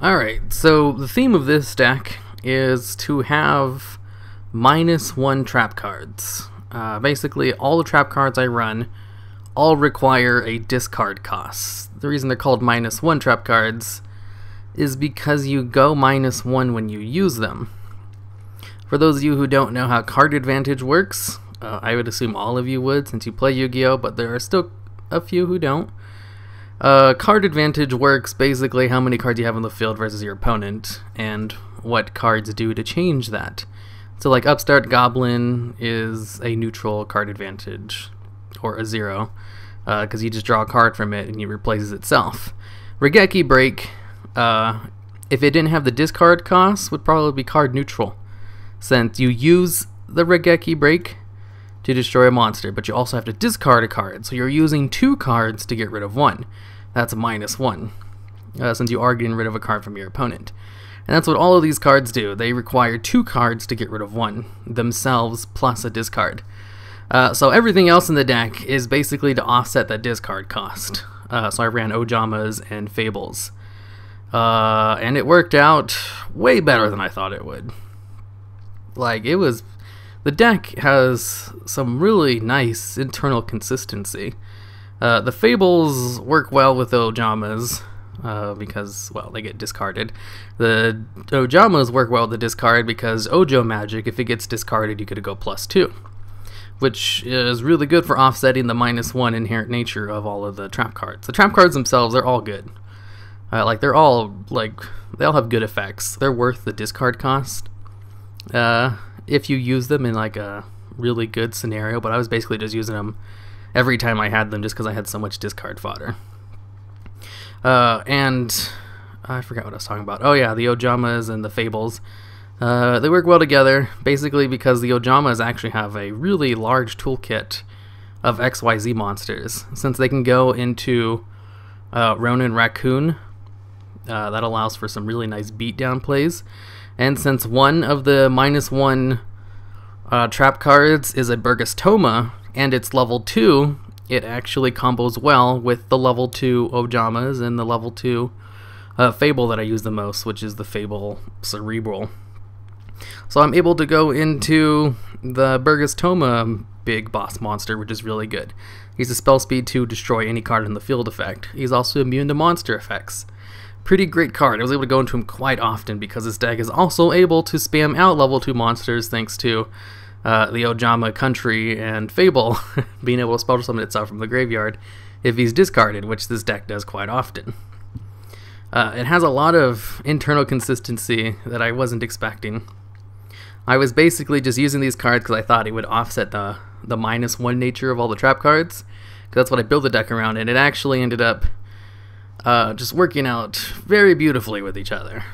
Alright, so the theme of this deck is to have -1 trap cards. Basically, all the trap cards I run all require a discard cost. The reason they're called -1 trap cards is because you go -1 when you use them. For those of you who don't know how card advantage works, I would assume all of you would since you play Yu-Gi-Oh, but there are still a few who don't. Card advantage works basically how many cards you have on the field versus your opponent, and what cards do to change that. So like Upstart Goblin is a neutral card advantage, or a 0, because you just draw a card from it and it replaces itself. Regeki Break, if it didn't have the discard cost, would probably be card neutral, since you use the Regeki Break to destroy a monster, but you also have to discard a card, so you're using 2 cards to get rid of 1. That's a -1, since you are getting rid of a card from your opponent. And that's what all of these cards do. They require 2 cards to get rid of 1 themselves, plus a discard. So everything else in the deck is basically to offset that discard cost. So I ran Ojamas and Fables. And it worked out way better than I thought it would. Like, the deck has some really nice internal consistency. The Fables work well with Ojamas, because, well, they get discarded. The Ojamas work well with the discard because Ojo Magic, if it gets discarded, you could go +2. Which is really good for offsetting the -1 inherent nature of all of the trap cards. The trap cards themselves are all good. They all have good effects. They're worth the discard cost if you use them in like a really good scenario, but I was basically just using them every time I had them just because I had so much discard fodder. And I forgot what I was talking about. Oh yeah, the Ojamas and the Fables. They work well together, basically because the Ojamas actually have a really large toolkit of XYZ monsters. Since they can go into Ronin Raccoon, that allows for some really nice beatdown plays. And since one of the -1 trap cards is a Burgastoma, and it's level 2, it actually combos well with the level 2 Ojamas and the level 2 Fable that I use the most, which is the Fable Cerebral. So I'm able to go into the Burgastoma big boss monster, which is really good. He's a spell speed to destroy any card in the field effect. He's also immune to monster effects. Pretty great card. I was able to go into him quite often because this deck is also able to spam out level 2 monsters thanks to the Ojama Country and Fable being able to spell summon itself from the graveyard if he's discarded, which this deck does quite often. It has a lot of internal consistency that I wasn't expecting. I was basically just using these cards because I thought it would offset the -1 nature of all the trap cards, because that's what I built the deck around, and it actually ended up just working out very beautifully with each other.